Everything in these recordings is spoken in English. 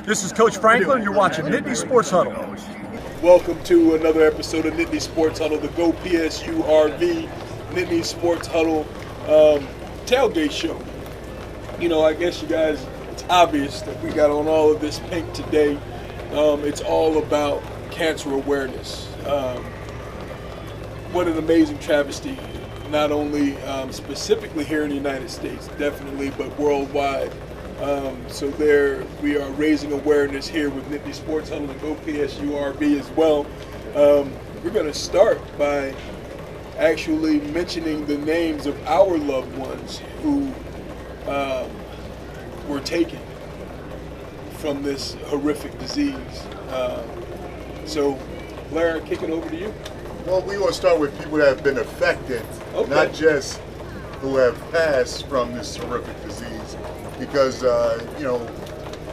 This is Coach Franklin. You're watching Nittany Sports Huddle. Welcome to another episode of Nittany Sports Huddle, the goPSUrv Nittany Sports Huddle tailgate show. You know, I guess you guys, it's obvious that we got on all of this pink today. It's all about cancer awareness. What an amazing travesty, not only specifically here in the United States, definitely, but worldwide. So there we are raising awareness here with Nittany Sports Huddle and goPSUrv as well. We're going to start by actually mentioning the names of our loved ones who were taken from this horrific disease. So Blair, kick it over to you. Well, we want to start with people that have been affected, Okay. not just who have passed from this horrific disease. Because, you know,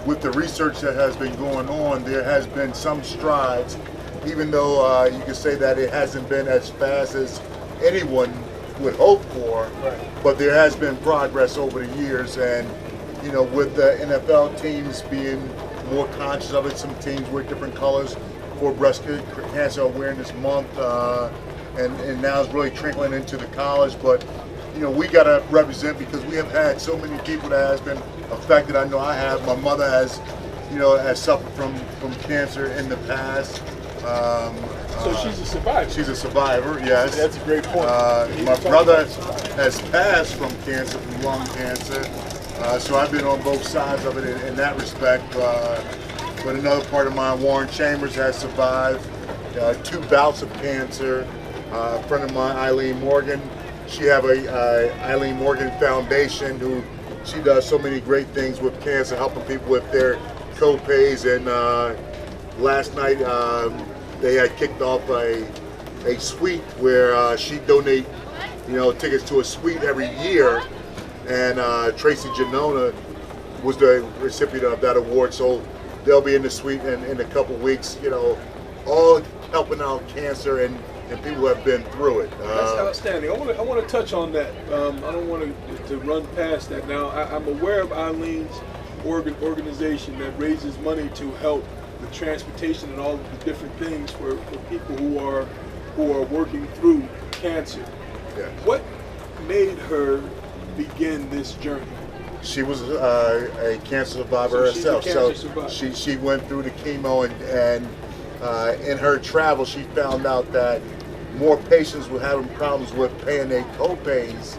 with the research that has been going on, there has been some strides, even though you could say that it hasn't been as fast as anyone would hope for. Right. But there has been progress over the years, and, you know, with the NFL teams being more conscious of it, some teams wear different colors for Breast Cancer Awareness Month, and now it's really trickling into the college. But you know, we got to represent because we have had so many people that has been affected. I know I have. My mother has, you know, has suffered from cancer in the past. So she's a survivor. She's a survivor, yes. That's a great point. My brother has passed from cancer, from lung cancer. So I've been on both sides of it in that respect. But another part of mine, Warren Chambers, has survived 2 bouts of cancer. A friend of mine, Eileen Morgan, she have a Eileen Morgan Foundation who she does so many great things with cancer, helping people with their co-pays. And last night they had kicked off a suite where she donate, you know, tickets to a suite every year. And Tracy Janona was the recipient of that award. So they'll be in the suite in a couple weeks, you know, all helping out cancer and people who have been through it. That's outstanding. I want to touch on that. I don't want to run past that. Now, I'm aware of Eileen's organization that raises money to help with transportation and all of the different things for people who are working through cancer. Yeah. What made her begin this journey? She was a cancer survivor So she's a herself. cancer So survivor. she went through the chemo and in her travel she found out that more patients were having problems with paying their co-pays,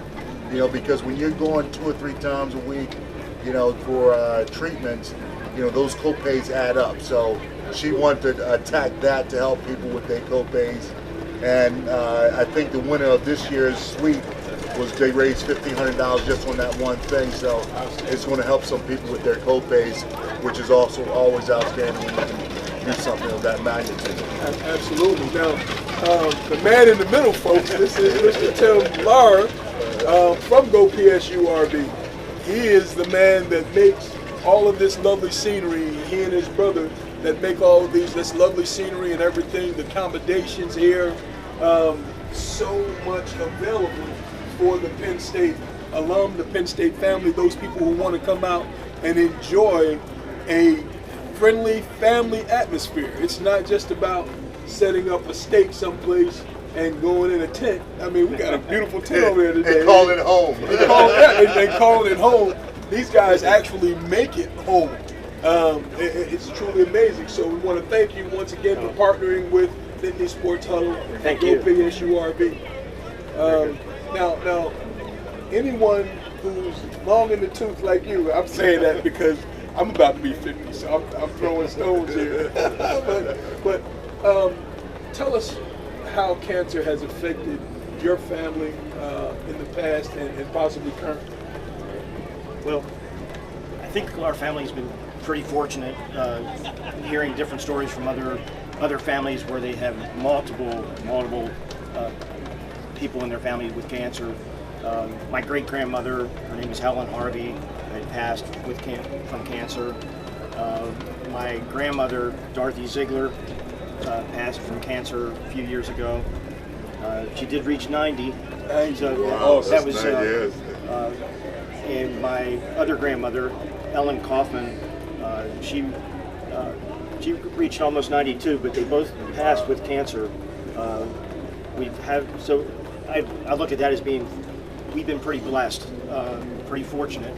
you know, because when you're going 2 or 3 times a week, you know, for treatments, you know, those co-pays add up. So she wanted to attack that to help people with their co-pays. And I think the winner of this year's suite was they raised $1,500 just on that one thing. So it's going to help some people with their co-pays, which is also always outstanding when you can do something of that magnitude. Absolutely. Now, the man in the middle, folks, this is Mr. TIm Leary from goPSUrv. He is the man that makes all of this lovely scenery. He and his brother that make all of this lovely scenery and everything, the accommodations here, so much available for the Penn State alum, the Penn State family, those people who want to come out and enjoy a friendly family atmosphere. It's not just about setting up a stake someplace and going in a tent. I mean, we got a beautiful tent over there today. And call it home. They call it home. These guys actually make it home. It's truly amazing. So we want to thank you once again for partnering with Nittany Sports Huddle and goPSUrv. Now, anyone who's long in the tooth like you, I'm saying that because I'm about to be 50, so I'm throwing stones here. but tell us how cancer has affected your family in the past and possibly currently. Well, I think our family's been pretty fortunate hearing different stories from other families where they have multiple people in their family with cancer. My great-grandmother, her name is Helen Harvey, had passed from cancer. My grandmother, Dorothy Ziegler, passed from cancer a few years ago. She did reach 90. So Wow, that was 90 years. And my other grandmother, Ellen Kaufman, she she reached almost 92, but they both passed with cancer. I look at that as being, we've been pretty blessed, pretty fortunate.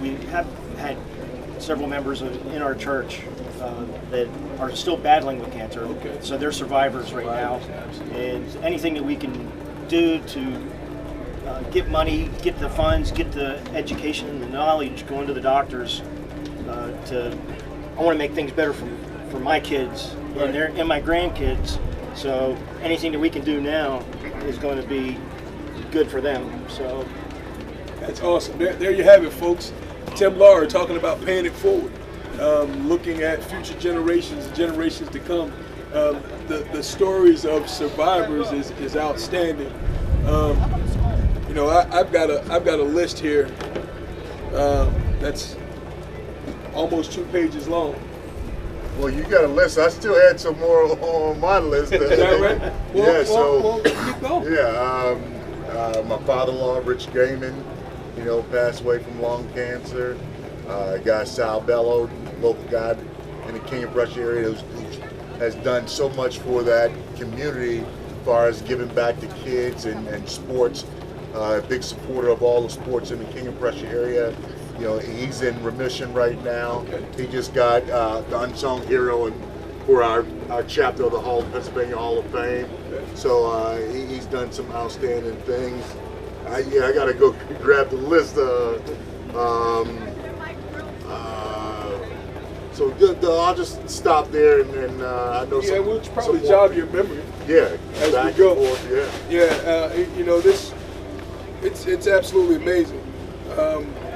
We have had several members in our church that are still battling with cancer, so they're survivors right now. And anything that we can do to get money, get the funds, get the education and the knowledge going to the doctors, I want to make things better for my kids and my grandkids. So anything that we can do now is going to be good for them. So that's awesome. There you have it, folks. TIm Leary talking about paying it forward, looking at future generations and generations to come. The stories of survivors is outstanding. You know, I've got a list here that's almost 2 pages long. Well, you got a list. I still had some more on my list. Is that right? Well, keep going. Yeah. My father-in-law, Rich Gaiman, you know, passed away from lung cancer. Guy Sal Bello, local guy in the King of Prussia area, who has done so much for that community as far as giving back to kids and sports. A big supporter of all the sports in the King of Prussia area. You know, he's in remission right now. He just got the unsung hero for our chapter of the Pennsylvania Hall of Fame. So he's done some outstanding things. I got to go grab the list. So I'll just stop there and I know. Yeah, we'll probably jog your memory. Yeah, as back we go. And forth, Yeah. You know, it's absolutely amazing.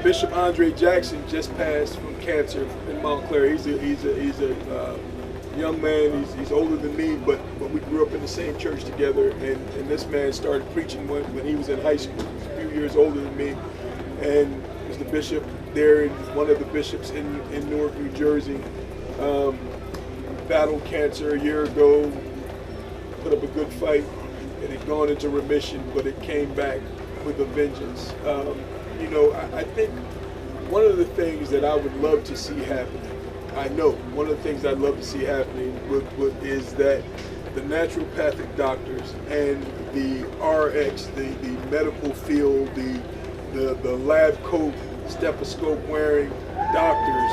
Bishop Andre Jackson just passed from cancer in Montclair. He's a young man. He's older than me, but we grew up in the same church together. And this man started preaching when he was in high school. He's a few years older than me, and was the bishop there, and one of the bishops in Newark, New Jersey. Battled cancer a year ago. Put up a good fight. It had gone into remission, but it came back with a vengeance. You know, I think one of the things that I would love to see happen, one of the things I'd love to see happening is that the naturopathic doctors and the RX, the medical field, the lab coat, stethoscope wearing doctors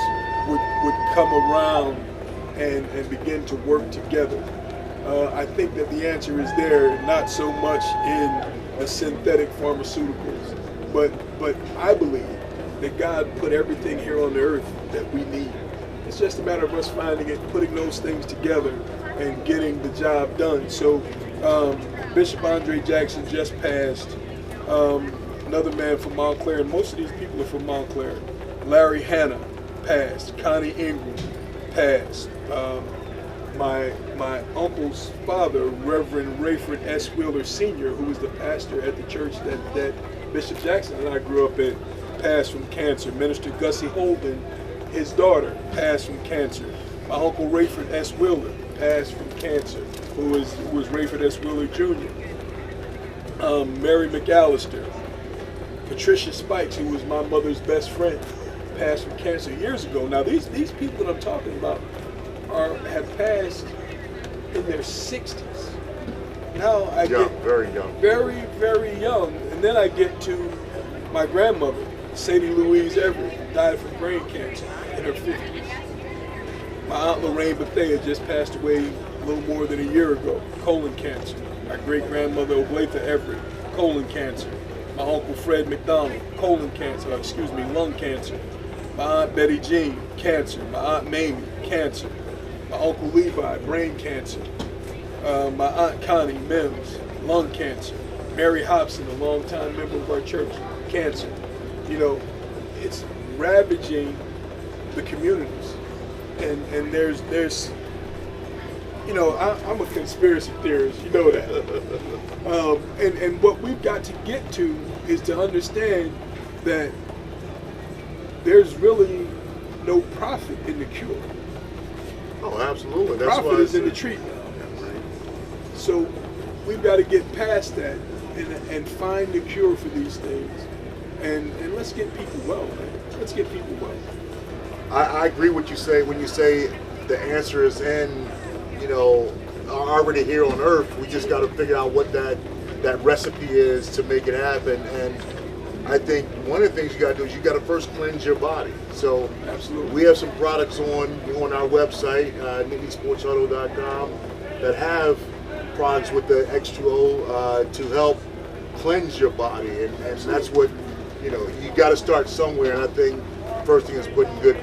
would come around and begin to work together. I think that the answer is there, not so much in the synthetic pharmaceuticals, but I believe that God put everything here on the earth that we need. It's just a matter of us finding it, putting those things together, and getting the job done. So Bishop Andre Jackson just passed. Another man from Montclair, and most of these people are from Montclair. Larry Hanna passed. Connie Ingram passed. My uncle's father, Reverend Rayford S. Wheeler Sr., who was the pastor at the church that Bishop Jackson and I grew up in, passed from cancer. Minister Gussie Holden, his daughter, passed from cancer. My uncle Rayford S. Wheeler passed from cancer, who was Rayford S. Wheeler Jr. Mary McAllister. Patricia Spikes, who was my mother's best friend, passed from cancer years ago. Now these people that I'm talking about have passed in their 60s. Now I get very young. Very, very young. And then I get to my grandmother, Sadie Louise Everett, died from brain cancer in her 50s. My Aunt Lorraine Bethea just passed away a little more than a year ago, colon cancer. My great-grandmother Obletha Everett, colon cancer. My Uncle Fred McDonald, lung cancer. My Aunt Betty Jean, cancer. My Aunt Mamie, cancer. My Uncle Levi, brain cancer. My Aunt Connie Mims, lung cancer. Mary Hobson, a longtime member of our church, cancer. You know, it's ravaging the communities. And there's you know, I'm a conspiracy theorist, you know that. And what we've got to get to is to understand that there's really no profit in the cure. Oh, absolutely. The profit is in the treatment. So we've got to get past that and find the cure for these things. And let's get people well, man. Let's get people well. I agree with you say when you say the answer is in, already here on Earth. We just got to figure out what that recipe is to make it happen. And I think one of the things you got to do is you got to first cleanse your body. So Absolutely. we have some products on our website, NIttanySportsHuddle.com, that have products with the X2O to help cleanse your body, and that's what you got to start somewhere. And I think first thing is putting good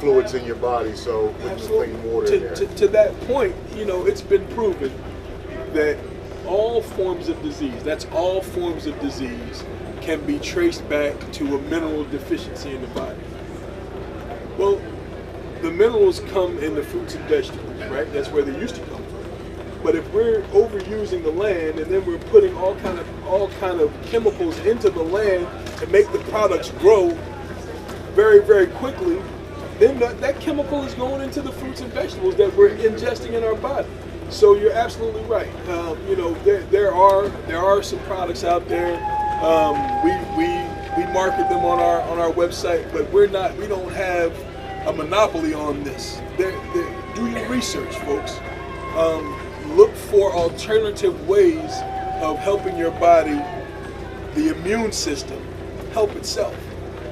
fluids in your body, so putting some clean water in there. To that point, it's been proven that all forms of disease, can be traced back to a mineral deficiency in the body. Well, the minerals come in the fruits and vegetables, right? That's where they used to come from. But if we're overusing the land and then we're putting all kind of chemicals into the land to make the products grow very, very quickly, then that chemical is going into the fruits and vegetables that we're ingesting in our body. So you're absolutely right. There are some products out there. We market them on our website, but we don't have a monopoly on this. Do your research, folks. Look for alternative ways of helping your body, the immune system, help itself.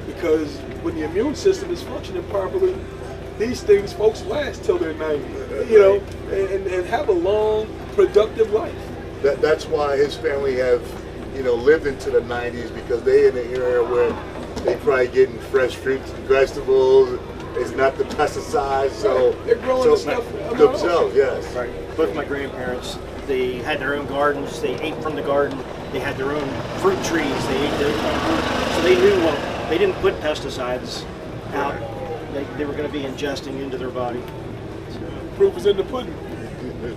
Because when the immune system is functioning properly, these things, folks, last till they're 90, and have a long, productive life. That's why his family have, lived into the 90s, because they in the area where they probably getting fresh fruits and vegetables. It's not the pesticides, so they're growing the stuff themselves. Yes. Right. Both my grandparents, they had their own gardens. They ate from the garden. They had their own fruit trees. They ate their own fruit. So they knew they didn't put pesticides out. They were going to be ingesting into their body. Proof is in the pudding,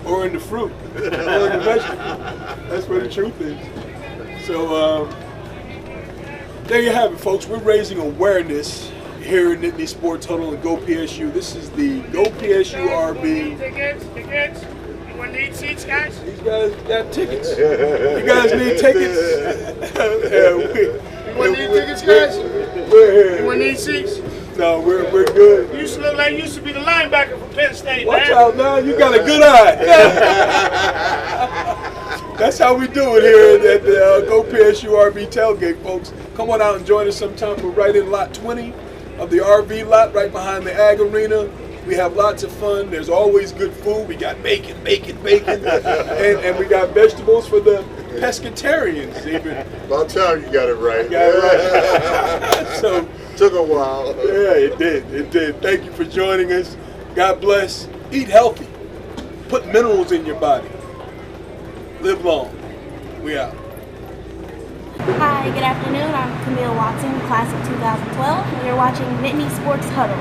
or in the fruit, or in the vegetable. That's where the truth is. So there you have it, folks. We're raising awareness here in Nittany Sports Huddle and goPSU. This is the goPSUrv. Tickets? Anyone need seats, guys? These guys got tickets. You guys need tickets? Anyone need tickets, guys? We're here. Anyone need seats? No, we're good. You used to look like you used to be the linebacker for Penn State, Watch man. out now, you got a good eye. That's how we do it here at the goPSUrv tailgate, folks. Come on out and join us sometime. We're right in lot 20 of the RV lot, right behind the Ag Arena. We have lots of fun. There's always good food. We got bacon, and we got vegetables for the pescatarians even. About time you got it right. So took a while. yeah, it did. Thank you for joining us. God bless. Eat healthy. Put minerals in your body. Live long. We out. Hi, good afternoon. I'm Camille Watson, class of 2012, and you're watching Nittany Sports Huddle.